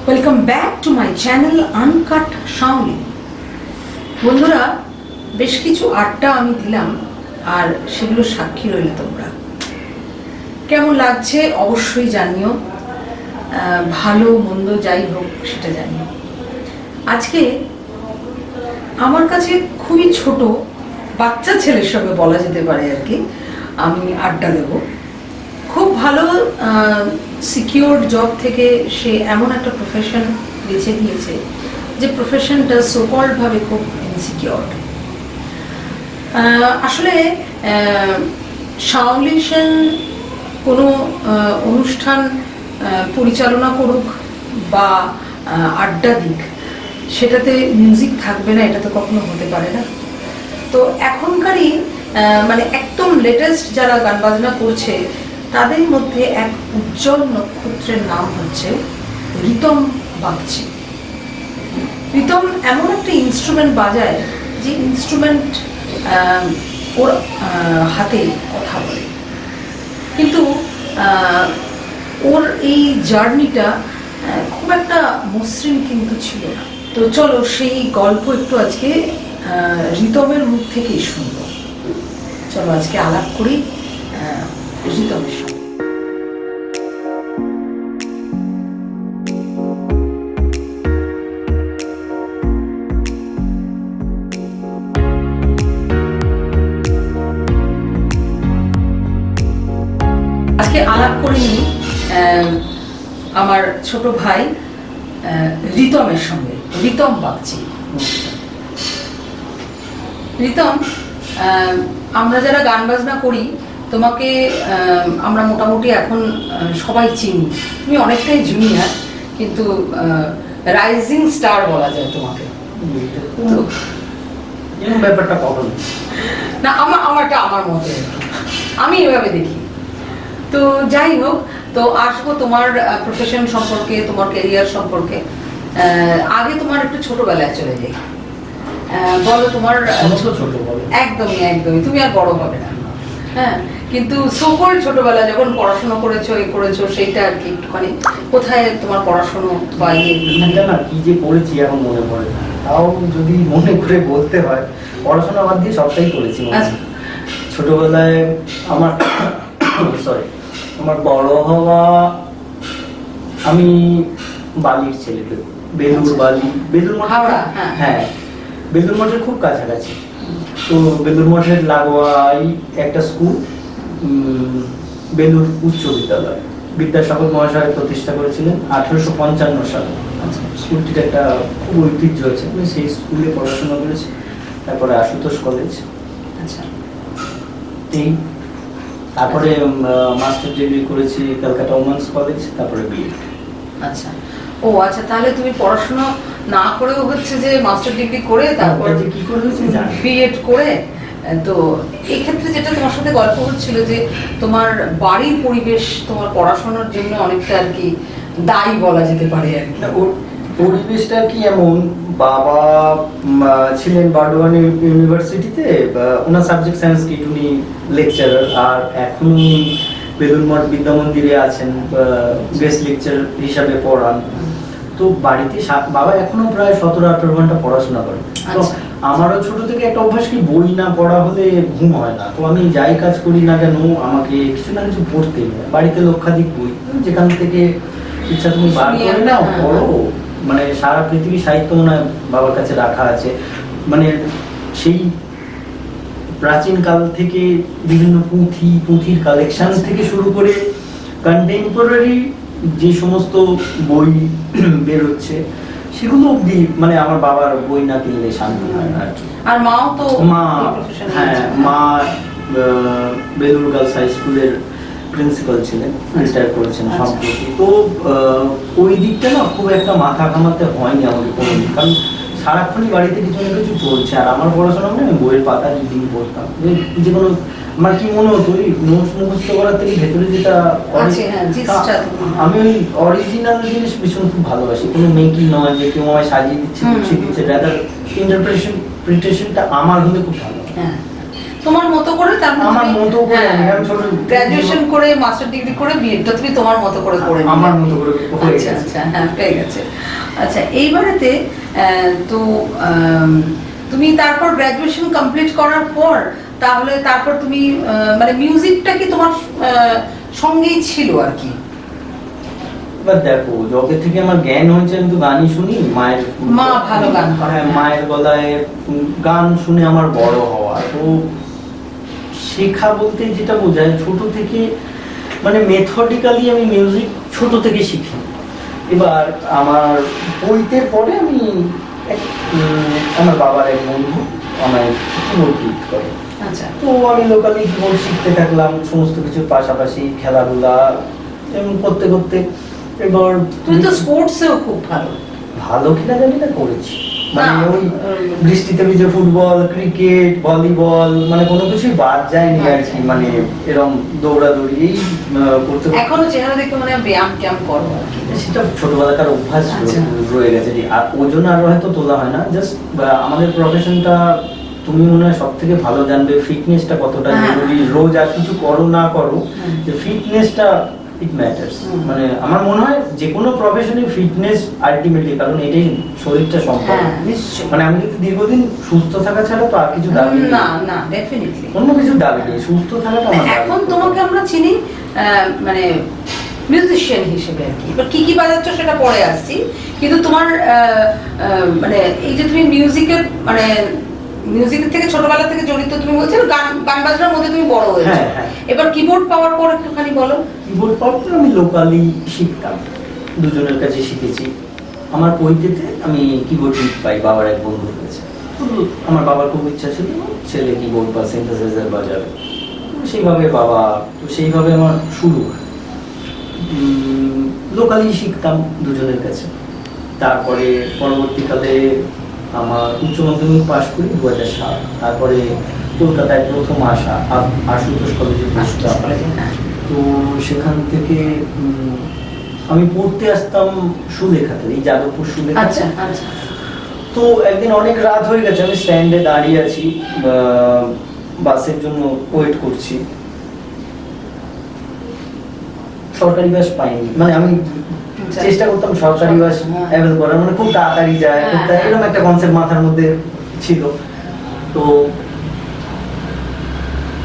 Welcome back to my channel uncut Shaoli. বন্ধুরা, বেশ কিছু আড্ডা আমি দিলাম আর সেগুলো সাক্ষী রইল তোমরা। কেমন লাগছে অবশ্যই জানিও, ভালো মন্দ যাই হোক সেটা জানিও। আজকে আমার কাছে খুবই ছোট বাচ্চা ছেলের সঙ্গে বলা যেতে পারে আর কি আমি আড্ডা দেব। খুব ভালো সিকিউরড জব থেকে সে এমন একটা প্রফেশন বেছে নিয়েছে যে প্রফেশনটা সোকল্ডভাবে খুব ইনসিকিউরড। আসলে শাওলি সেন কোনো অনুষ্ঠান পরিচালনা করুক বা আড্ডা দিক, সেটাতে মিউজিক থাকবে না, এটা তো কখনো হতে পারে না। তো এখনকারই মানে একদম লেটেস্ট যারা গান বাজনা করছে তাদের মধ্যে এক উজ্জ্বল নক্ষত্রের নাম হচ্ছে রিতম বাগচি। রিতম এমন একটা ইনস্ট্রুমেন্ট বাজায় যে ইনস্ট্রুমেন্ট ওর হাতে কথা বলে, কিন্তু ওর এই জার্নিটা খুব একটা মসৃণ কিন্তু ছিল না। তো চলো সেই গল্প একটু আজকে রিতমের মুখ থেকেই শুনবো। চলো আজকে আলাপ করি রিতমের সঙ্গে। আজকে আলাপ করিনি আমার ছোট ভাই রিতমের সঙ্গে, রিতম বাগচি। রিতম, আমরা যারা গান বাজনা করি তোমাকে আমরা মোটামুটি এখন সবাই চিনি। তুমি অনেকটাই জুনিয়র, কিন্তু রাইজিং স্টার বলা যায় তোমাকে। ব্যাপারটা কখন না, আমার মতে আমি এভাবে দেখি। তো যাই হোক, তো আসবো তোমার প্রফেশন সম্পর্কে, তোমার ক্যারিয়ার সম্পর্কে। আগে তোমার একটু ছোটবেলায় চলে যাই। বলো তোমার একদমই তুমি আর বড় হবে না, হ্যাঁ, কিন্তু সকল ছোটবেলা যখন পড়াশোনা করেছো সেইটা আর কি একটুখানি কোথায় তোমার পড়াশোনা বা না কি যে পড়েছি এখন মনে পড়ে না, তাও যদি মনে করে বলতে হয় পড়াশোনা বাদ দিয়ে সবটাই করেছি। ছোটবেলায় আমার আমার বড় হওয়া, আমি বালির ছেলে, বেলুর মঠ, হ্যাঁ বেলুর মঠের খুব কাছাকাছি। তো বেলুর মঠের লাগোয়াই একটা স্কুল, বেলুর উচ্চ বিদ্যালয়, বিদ্যাসাগর মহাশয় প্রতিষ্ঠা করেছিলেন 1855 সালে। স্কুলটির একটা খুব ঐতিহ্য আছে, আমি সেই স্কুলে পড়াশোনা করেছি। তারপরে আশুতোষ কলেজ, এই তারপরে মাস্টার ডিগ্রি করেছি কলকাতা ওমেন্স কলেজ, তারপরে বিএড। আচ্ছা, ও আচ্ছা, তাহলে তুমি পড়াশোনা না করেও হচ্ছে যে মাস্টার ডিগ্রি করে তারপর যে কি করে বিএড করে। তো এই ক্ষেত্রে যেটা তোমার সাথে গল্প হচ্ছিল যে তোমার বাড়ির পরিবেশ তোমার পড়াশোনার জন্য অনেকটা আর কি দায়ী বলা যেতে পারে আর কি। পরিবেশটা কি এমন, বাবা ছিলেন বার্ডওয়ান ইউনিভার্সিটিতে, ওনার সাবজেক্ট সংস্কৃত, উনি লেকচারার, আর এখন বেলুর মঠ বিদ্যা মন্দিরে আছেন, গেস্ট লেকচার হিসাবে পড়ান। তো বাড়িতে বাবা এখনো প্রায় 17-18 ঘন্টা পড়াশোনা করেন। তো আমারও ছোট থেকে একটা অভ্যাস কি বই না পড়া হলে ঘুম হয় না। তো আমি যাই কাজ করি না কেন আমাকে কিছু না কিছু পড়তে হয়। বাড়িতে লক্ষাধিক বই, যেখান থেকে ইচ্ছা তুমি বার করে নাও পড়ো। মানে সারা পৃথিবী সাহিত্য মনে হয় বাবার কাছে রাখা আছে। মানে সেই প্রাচীন কাল থেকে বিভিন্ন পুঁথির কালেকশন থেকে শুরু করে কন্টেম্পোরারি যে সমস্ত বই বেরোচ্ছে সেগুলো অব্দি, মানে আমার বাবার বই না কিনলে শান্তি হয় না আর কি। আর মাও তো মা বেলুর গার্লস হাই স্কুলের প্রিন্সিপাল ছিলেন, রিটায়ার করেছেন সম্প্রতি। তো ওই দিকটা না খুব একটা মাথা ঘামাতে হয়নি আমাকে কোনোদিন, কারণ সারাক্ষণই বাড়িতে কিছু না কিছু চলছে। আর আমার পড়াশোনা মানে আমি বইয়ের পাতা রিডিং পড়তাম, যে কোনো আমার কি মনে হতো ওই নোটস মুখস্থ করার থেকে ভেতরে যেটা আমি ওই অরিজিনাল জিনিস ভীষণ খুব ভালোবাসি। কোনো মেকি নয় যে কেউ আমায় সাজিয়ে দিচ্ছে, রাদার ইন্টারপ্রিটেশনটা আমার হলে খুব ভালো। তোমার মতো করে, তারপর আমার মতো করে আমি ছোট গ্রাজুয়েশন করে মাস্টার ডিগ্রি করে বিএডটা তুমি তোমার মতো করে করে নিলে। আমার মতো করে হয়ে আচ্ছা গেছে। আচ্ছা, হ্যাঁ পেয়ে গেছে। আচ্ছা এইবারেতে তো তুমি তারপর গ্রাজুয়েশন কমপ্লিট করার পর তাহলে তারপর তুমি মানে মিউজিকটা কি তোমার সঙ্গেই ছিল আর কি? এবার দেখো, যবে থেকে আমার জ্ঞান হয়েছে আমি তো গানই শুনি, মা ভালো গান করে। হ্যাঁ, মায়ের গলায় গান শুনে আমার বড় হওয়া। তো শেখা বলতে যেটা বোঝায়, ছোট থেকে মানে মেথডিক্যালি আমি মিউজিক ছোট থেকে শিখি। এবার আমার বইতে পরে আমি আমার বাবার এক বন্ধু আমায় কিবোর্ড গিফট করে। আচ্ছা, তো আমি লোকালি কিবোর্ড শিখতে থাকলাম, সমস্ত কিছুর পাশাপাশি খেলাধুলা এবং করতে করতে। এবার তুমি তো স্পোর্টসেও খুব ভালো। ভালো খেলা জানি না, করেছি মানে না, ওই বৃষ্টিতে ভিজে ফুটবল, ক্রিকেট, ভলিবল, মানে কোনো কিছুই বাদ যায়নি আর কি। মানে এরকম দৌড়াদৌড়ি এই করতে করতে এখনো চেহারা দেখে মানে ব্যায়াম ট্যায়াম করো আর কি। সেটা ছোটবেলাকার অভ্যাস আচ্ছা। রয়ে গেছে। আর ওজন আরো হয়তো তোলা হয় না, জাস্ট আমাদের প্রফেশনটা তুমি মনে হয় সব থেকে ভালো জানবে ফিটনেসটা কতটা জরুরি। রোজ আর কিছু করো না করো, যে ফিটনেসটা ইট ম্যাটার্স। মানে আমার মনে হয় যে কোনো প্রফেশনে ফিটনেস আলটিমেটলি, কারণ এটাই শরীরটা সম্পদ। মানে আমি কিন্তু দীর্ঘদিন সুস্থ থাকা ছাড়া তো আর কিছু দাবি নেই। না না, ডেফিনেটলি অন্য কিছু দাবি নেই, সুস্থ থাকাটা আমার দাবি। এখন তোমাকে আমরা চিনি মানে মিউজিশিয়ান হিসেবে আর কি। এবার কি কি বাজাচ্ছ সেটা পরে আসছি, কিন্তু তোমার মানে এই যে তুমি মিউজিকের মানে মিউজিকের থেকে ছোটবেলা থেকে জড়িত, তুমি বলছো গান গান বাজনার মধ্যে তুমি বড় হয়েছো। হ্যাঁ, হ্যাঁ। এবার কিবোর্ড পাওয়ার পর একটুখানি বলো। কিবোর্ড পাওয়ার আমি লোকালি শিখতাম, দুজনের কাছে শিখেছি। আমার পৈতেতে আমি কিবোর্ড গিফট পাই বাবার এক বন্ধুর কাছে। তো আমার বাবার খুব ইচ্ছা ছিল ছেলে কিবোর্ড বা সিনথেসাইজার বাজাবে, সেইভাবে বাবা, তো সেইভাবে আমার শুরু লোকালি শিখতাম দুজনের কাছে। তারপরে পরবর্তীকালে আমার উচ্চ মাধ্যমিক পাশ করি 2007। তারপরে কলকাতায় প্রথম আসা, আশুতোষ কলেজে পড়তাম। তো সেখান থেকে আমি পড়তে আসতাম সুলেখাতে, এই যাদবপুর সুলেখাতে। আচ্ছা আচ্ছা। তো একদিন অনেক রাত হয়ে গেছে, আমি স্ট্যান্ডে দাঁড়িয়ে আছি, বাসের জন্য ওয়েট করছি। সরকারি বাস পাইনি, মানে আমি চেষ্টা করতাম সরকারি বাস অ্যাভেল করার, মানে খুব তাড়াতাড়ি যায়, এরকম একটা কনসেপ্ট মাথার মধ্যে ছিল। তো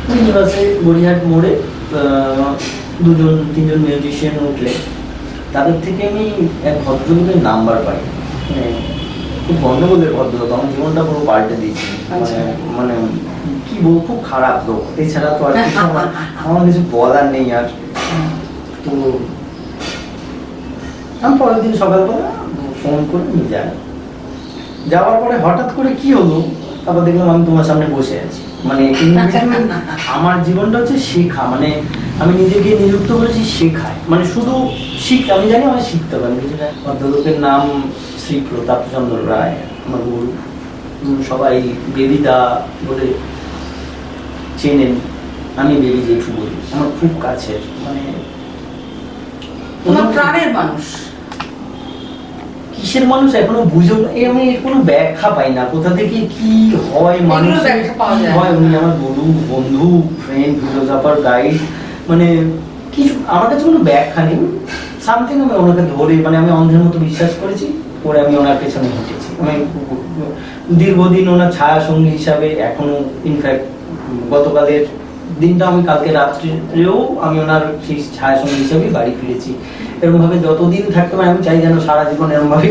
মিনি বাসে গড়িয়াহাট মোড়ে দুজন তিনজন মিউজিশিয়ান উঠলে তাদের থেকে আমি এক ভদ্রলোকের নাম্বার পাই। মানে খুব গন্ডগোলের ভদ্রলোক, আমার জীবনটা পুরো পাল্টে দিয়েছি। মানে মানে কি বলবো, খুব খারাপ লোক। এছাড়া তো আর কিছু আমার কিছু বলার নেই আর। তো আমি পরের দিন সকালবেলা ফোন করে নিয়ে যাই। যাওয়ার পরে হঠাৎ করে কি হলো, তারপর দেখলাম আমি তোমার সামনে বসে আছি। মানে আমার জীবনটা হচ্ছে শেখা, মানে আমি নিজেকে নিযুক্ত করেছি শেখায়, মানে শুধু শিখতে। আমি জানি আমি শিখতে পারি। ভদ্রলোকের নাম শ্রী প্রতাপচন্দ্র রায়, আমার গুরু। সবাই বেবিদা বলে চেনেন, আমি বেবি জেঠু বলি, আমার খুব কাছের, মানে তোমার প্রাণের মানুষ। কিসের মানুষ এখনো বুঝেও আমি কোনো ব্যাখ্যা পাই না, কোথা থেকে কি হয় মানুষ হয়। উনি আমার গুরু, বন্ধু, ফ্রেন্ড, ফিলোসফার, গাইড, মানে কিছু আমার কাছে কোনো ব্যাখ্যা নেই। সামথিং আমি ওনাকে ধরে, মানে আমি অন্ধের মতো বিশ্বাস করেছি, পরে আমি ওনার পেছনে হেঁটেছি। আমি দীর্ঘদিন ওনার ছায়া সঙ্গী হিসাবে এখনো, ইনফ্যাক্ট গতকালের দিনটা আমি কালকে রাত্রেও আমি ওনার সেই ছায়া সঙ্গী হিসাবে বাড়ি ফিরেছি। এরকমভাবে যতদিন থাকতে পারে আমি চাই যেন সারা জীবন এরকমভাবে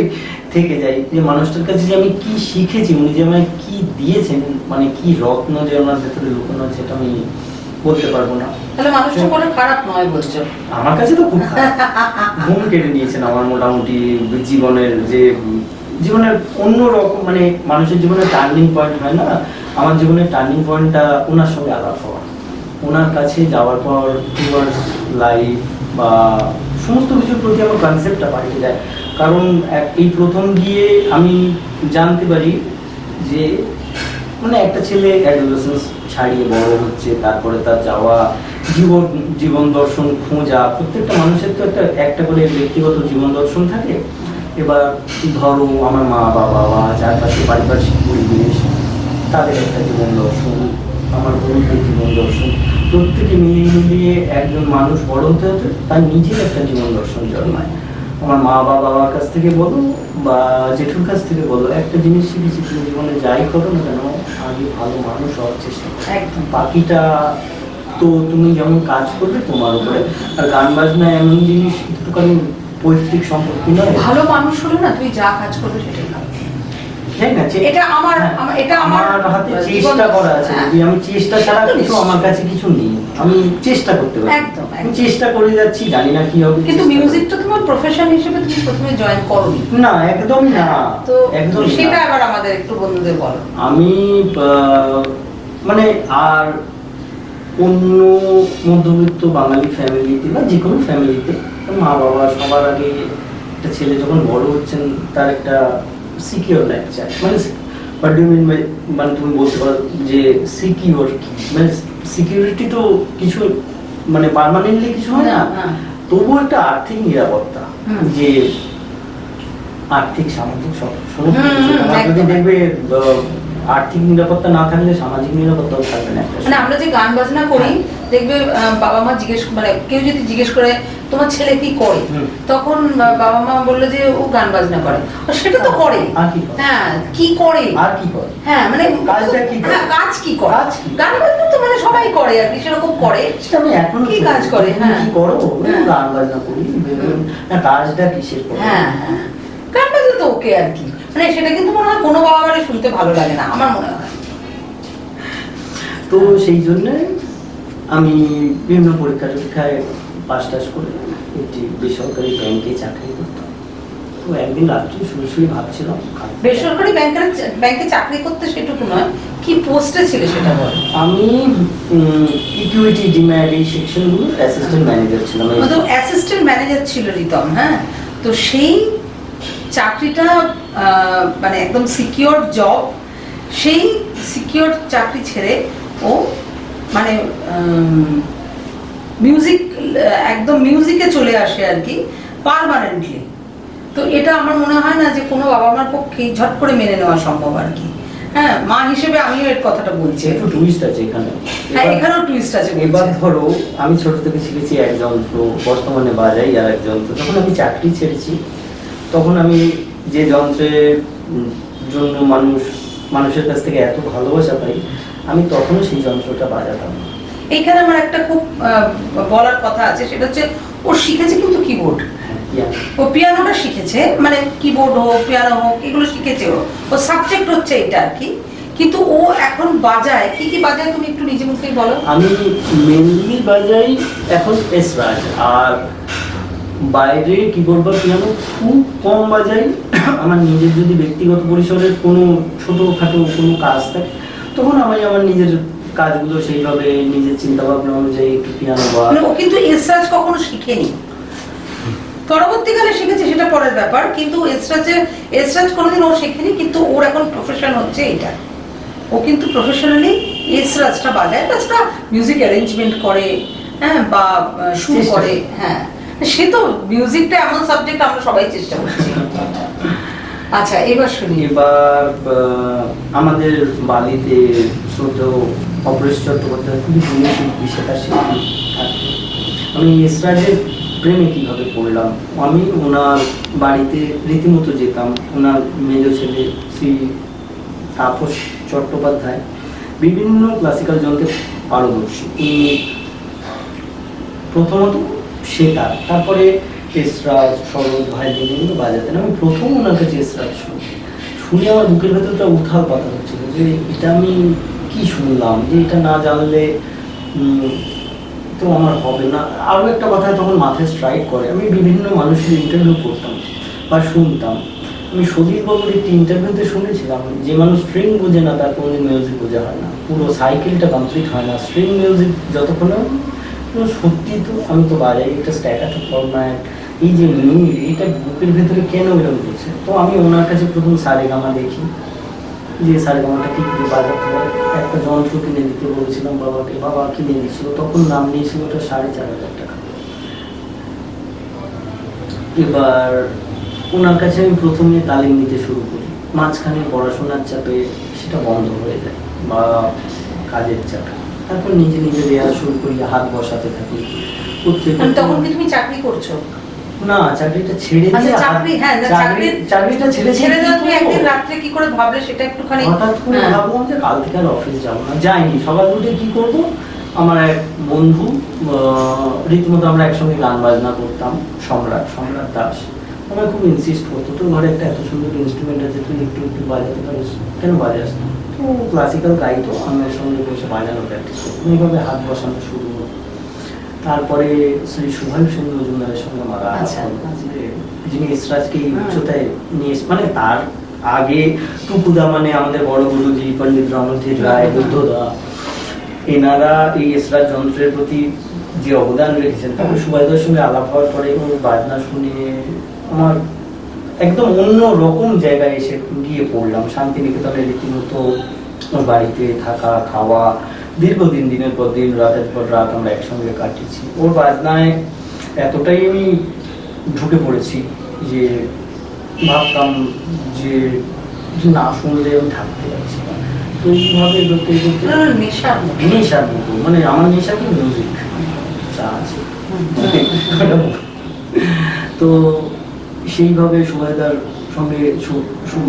থেকে যাই, যে মানুষটার কাছে যে আমি কি শিখেছি, উনি যে আমায় কি দিয়েছেন, মানে কি রত্ন যে ওনার ভেতরে লুকানো আছে, সেটা আমি বলতে পারবো না। তাহলে মানুষটা কোনো খারাপ নয় বলছো? আমার কাছে তো খুব ঘুম কেটে নিয়েছেন আমার মোটামুটি জীবনের, যে জীবনের অন্য রকম, মানে মানুষের জীবনে টার্নিং পয়েন্ট হয় না, আমার জীবনের টার্নিং পয়েন্টটা ওনার সঙ্গে আলাপ হওয়া। ওনার কাছে যাওয়ার পর টুয়ার্ডস লাইফ বা সমস্ত কিছুর প্রতি আমার কনসেপ্টটা পাল্টে যায়। কারণ এই প্রথম গিয়ে আমি জানতে পারি যে মানে একটা ছেলে অ্যাডোলেসেন্স ছাড়িয়ে বড় হচ্ছে, তারপরে তার যাওয়া জীবন দর্শন খোঁজা। প্রত্যেকটা মানুষের তো একটা করে ব্যক্তিগত জীবন দর্শন থাকে। এবার ধরো আমার মা বাবা বা চারপাশে পারিপার্শ্বিক পরিবেশ, তাদের একটা জীবন দর্শন, আমার বন্ধুদের জীবন দর্শন, প্রত্যেকে মিলিয়ে মিলিয়ে একজন মানুষ বড় হতে হতে তার নিজের একটা জীবন দর্শন জন্মায়। আমার মা বা বাবার কাছ থেকে বলো বা জেঠুর কাছ থেকে বলো, একটা জিনিস শিখেছি, তুমি জীবনে যাই করো না কেন আগে ভালো মানুষ হওয়ার চেষ্টা করো। একদম। বাকিটা তো তুমি যেমন কাজ করবে তোমার উপরে। আর গান বাজনা এমন জিনিস, একটু কারণ পৈতৃক সম্পত্তি নয়। ভালো মানুষ হলে না তুই যা কাজ করবে সেটাই ভালো। তাই না? এটা আমার এটা আমার হাতে চেষ্টা করা আছে, যদি আমি চেষ্টা ছাড়া কিছু আমার কাছে কিছু নেই, আমি চেষ্টা করতে পারি। একদম, আমি চেষ্টা করে যাচ্ছি, জানি না কি হবে। কিন্তু মিউজিকটা তোমার প্রফেশন হিসেবে তুমি প্রথমে জয়েন করোনি। না, একদমই না। তো একদম সেটা আবার আমাদের একটু বন্ধুদের বলো। আমি মানে আর অন্য মধ্যবিত্ত বাঙালি ফ্যামিলিতে বা যে কোনো ফ্যামিলিতে মা বাবা সবার আগে একটা ছেলে যখন বড় হচ্ছেন তার একটা সিকিউর লাইফ চাই। মানে হোয়াট ডু মিন বাই, মানে তুমি বলতে পারো যে সিকিউর, মানে সিকিউরিটি তো কিছু মানে পার্মানেন্টলি কিছু হয় না, তবুও একটা আর্থিক নিরাপত্তা, যে আর্থিক সামাজিক সমস্ত কিছু। যদি দেখবে আর্থিক নিরাপত্তা না থাকলে সামাজিক নিরাপত্তাও থাকবে না। মানে আমরা যে গান বাজনা করি, দেখবে বাবা মা জিজ্ঞেস, মানে কেউ যদি জিজ্ঞেস করে তোমার ছেলে কি করে, তখন বাবা মা বললো যে ও গান বাজনা করে। সেটা তো করে, হ্যাঁ কি করে, আর কি করে, হ্যাঁ মানে কাজটা কি করে, কাজ কি করে, গান বাজনা তো মানে সবাই করে আর কি, সেরকম করে। সেটা আমি এখন কি কাজ করে, হ্যাঁ কি করো, গান বাজনা করি, না কাজটা কিসের করে, হ্যাঁ হ্যাঁ গান বাজনা তো ওকে আর কি। মানে সেটা কিন্তু মনে হয় কোনো বাবা মারে শুনতে ভালো লাগে না, আমার মনে হয়। তো সেই জন্য আমি বিভিন্ন পরীক্ষা টরীক্ষায় পাস টাস করে একটি বেসরকারি ব্যাংকে চাকরি করতাম। তো একদিন রাত্রে শুয়ে শুয়ে ভাবছিলাম, বেসরকারি ব্যাংকে চাকরি করতে সেটুকু নয়, কি পোস্টে ছিল সেটা বল। আমি ইকুইটি ডিম্যান্ড এই সেকশনগুলো অ্যাসিস্ট্যান্ট ম্যানেজার ছিলাম। অ্যাসিস্ট্যান্ট ম্যানেজার ছিল রিতম, হ্যাঁ। তো সেই চাকরিটা মানে একদম সিকিউর জব, সেই সিকিউর চাকরি ছেড়ে ও মানে মিউজিক, একদম মিউজিকে চলে আসে আর কি পার্মানেন্টলি। তো এটা আমার মনে হয় না যে কোনো বাবা মার পক্ষে ঝট করে মেনে নেওয়া সম্ভব আর কি। হ্যাঁ, মা হিসেবে আমিও এর কথাটা বলছি। একটু টুইস্ট আছে এখানে। হ্যাঁ, এখানেও টুইস্ট আছে। এবার ধরো আমি ছোট থেকে শিখেছি এক যন্ত্র, বর্তমানে বাজাই আর এক যন্ত্র। যখন আমি চাকরি ছেড়েছি তখন আমি যে যন্ত্রের জন্য মানুষের কাছ থেকে এত ভালোবাসা পাই, আমি তখনও সেই যন্ত্রটা বাজাতাম। এইখানে আমার একটা খুব বলার কথা আছে, সেটা হচ্ছে ও শিখেছে কিন্তু কিবোর্ড, ও পিয়ানোটা শিখেছে, মানে কিবোর্ড হোক পিয়ানো হোক এগুলো শিখেছে। ও সাবজেক্ট হচ্ছে এটা আর কি। কিন্তু ও এখন বাজায়, কি কি বাজায় তুমি একটু নিজে মুখেই বলো। আমি মেনলি বাজাই এখন এসরাজ, আর বাইরে কিবোর্ড বা পিয়ানো খুব কম বাজাই। আমার নিজের যদি ব্যক্তিগত পরিসরের কোনো ছোটোখাটো কোনো কাজ থাকে তখন আমি আমার নিজের কাজগুলো সেইভাবে নিজের চিন্তা ভাবনা অনুযায়ী একটু পিয়ানো বা। ও কিন্তু এসরাজ কখনো শিখেনি, পরবর্তীকালে শিখেছে সেটা পরের ব্যাপার, কিন্তু এসরাজ কোনোদিন ও শেখেনি। কিন্তু ওর এখন প্রফেশন হচ্ছে এটা, ও কিন্তু প্রফেশনালি এসরাজটা বাজায়, তাছাড়া মিউজিক অ্যারেঞ্জমেন্ট করে, হ্যাঁ বা সুর করে। হ্যাঁ, সে তো মিউজিকটা এমন সাবজেক্ট, আমরা সবাই চেষ্টা করছি। আচ্ছা, এবার শুনি। এবার আমাদের বালিতে শ্রদ্ধেয় অপরেশ চট্টোপাধ্যায় খুবই প্রিয় শিল্পী, সেটা শিল্পী। আমি এসরাজের প্রেমে কীভাবে পড়লাম, আমি ওনার বাড়িতে রীতিমতো যেতাম। ওনার মেজ ছেলে শ্রী তাপস চট্টোপাধ্যায় বিভিন্ন ক্লাসিক্যাল যন্ত্রে পারদর্শী। প্রথমত সেতার, তারপরে এসরাজ, সরোজ, ভাইলিন এগুলো বাজাতেন। আমি প্রথম ওনার কাছে এসরাজ শুনে আমার বুকের ভেতরটা উথাল পাতা হচ্ছিল যে এটা আমি কি শুনলাম, যে এটা না জানলে তো আমার হবে না। আরও একটা কথা তখন মাথায় স্ট্রাইক করে, আমি বিভিন্ন মানুষের ইন্টারভিউ করতাম বা শুনতাম। আমি সদীপ বাবুর একটি ইন্টারভিউতে শুনেছিলাম, যে মানুষ স্ট্রিং বোঝে না তার কোনোদিন মিউজিক বোঝা হয় না, পুরো সাইকেলটা কমপ্লিট হয় না স্ট্রিং মিউজিক যতক্ষণ। সত্যি তো আমি তো বাজাই একটা স্ট্যাটাস ফরম্যাট, এই যে মিল এটা বুকের ভেতরে কেন এরকম করছে। তো আমি ওনার কাছে প্রথম সারেগামা দেখি, যে সারেগামাটা কি করে বাজাতে হয়। একটা যন্ত্র কিনে দিতে বলেছিলাম বাবাকে, বাবা কিনে দিয়েছিল, তখন নাম নিয়েছিল ওটা 4,500 টাকা। এবার ওনার কাছে আমি প্রথমে তালিম নিতে শুরু করি, মাঝখানে পড়াশোনার চাপে সেটা বন্ধ হয়ে যায়, বা কাজের চাপ, তারপর নিজে নিজে রেয়াজ শুরু করি, হাত বসাতে থাকি করতে মানে করতে- তখন কি তুমি চাকরি করছো? না, চাকরিটা ছেড়ে আচ্ছা, দিয়ে চাকরি, হ্যাঁ, চাকরিটা ছেড়ে ছেড়ে দাও। তুমি দিয়ে একদিন রাত্রে কি করে ভাবলে সেটা একটুখানি? হঠাৎ করে হ্যাঁ। ভাবলাম যে কাল থেকে আর অফিস যাবো না। যাইনি, সকাল উঠে কি করব, আমার এক বন্ধু রীতিমতো আমরা একসঙ্গে গান বাজনা করতাম, সম্রাট দাস, আমার খুব ইনসিস্ট করতো, তোর ঘরে একটা এত সুন্দর ইনস্ট্রুমেন্ট আছে, তুই একটু একটু বাজাতে পারিস, কেন বাজাস না? তো ক্লাসিক্যাল গাইতো, আমি ওর সঙ্গে বসে বাজানো প্র্যাকটিস করতাম, এইভাবে হাত বসানো শুরু হলো। তারপরে শ্রী সুভাষ চন্দ্র মজুমদারের সঙ্গে আমার আলাপ আচ্ছা, হলো, আচ্ছা। যে যিনি এসরাজকে এই উচ্চতায় নিয়ে মানে তার আগে টুকুদা, মানে আমাদের বড় গুরুজি পণ্ডিত রমণধীর রায়, বুদ্ধদা, এনারা এই এসরাজ যন্ত্রের প্রতি যে অবদান রেখেছেন, তারপরে সুভাষদার সঙ্গে আলাপ হওয়ার পরে ওর বাজনা শুনে আমার একদম অন্য রকম জায়গায় এসে গিয়ে পড়লাম। শান্তিনিকেতনে রীতিমতো ওর বাড়িতে থাকা, খাওয়া, দীর্ঘদিন, দিনের পর দিন, রাতের পর রাত আমরা একসঙ্গে কাটিয়েছি। ওর বাজনায় এতটাই আমি ঢুকে পড়েছি যে ভাবতাম যে না শুনলে আমি থাকতে পারছি না। তো এইভাবে করতে করতে নেশার মতো। নেশার মতো, মানে আমার নেশা কি মিউজিক, যা আছে। তো সেইভাবে সুবাইদার সঙ্গে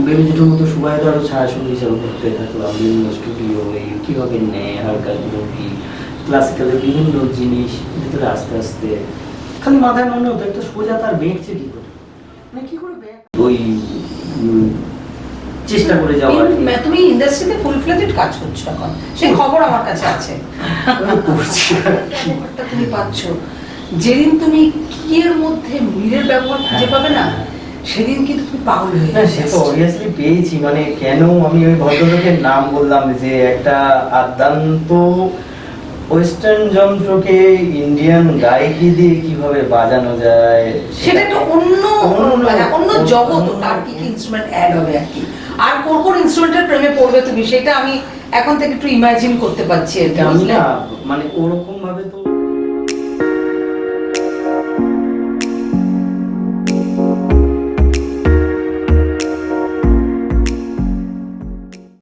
বেবি জেঠুর মতো সুবাইদারও ছায়াছবি হিসাবে ঘুরতে থাকলাম, বিভিন্ন স্টুডিও, কীভাবে নেয় হালকা মুভি, ক্লাসিক্যালের বিভিন্ন জিনিস ভিতরে আস্তে আস্তে খালি মাথায় মনে হতো একটা সোজা তার বেঁকছে কি করে, মানে কি করে ওই চেষ্টা করে যাওয়ার আর কি। তুমি ইন্ডাস্ট্রিতে ফুল ফ্লেজেড কাজ করছো এখন, সেই খবর আমার কাছে আছে। করছি আর কি। খবরটা তুমি পাচ্ছ, যেদিন তুমি কি এর মধ্যে মিলের ব্যবহার খুঁজে পাবে না, সেদিন কিন্তু তুমি পাগল হয়ে না, সে তো অবভিয়াসলি পেয়েছি। মানে কেন আমি ওই ভদ্রলোকের নাম বললাম, যে একটা আদ্যান্ত ওয়েস্টার্ন যন্ত্রকে ইন্ডিয়ান গায়কি দিয়ে কিভাবে বাজানো যায়, সেটা একটা অন্য জগৎ। তার কি কি ইনস্ট্রুমেন্ট অ্যাড হবে আর কি, আর কোন কোন ইনস্ট্রুমেন্টের প্রেমে পড়বে তুমি, সেটা আমি এখন থেকে একটু ইমাজিন করতে পারছি আর কি, আমি বুঝলে? না মানে ওরকম ভাবে তো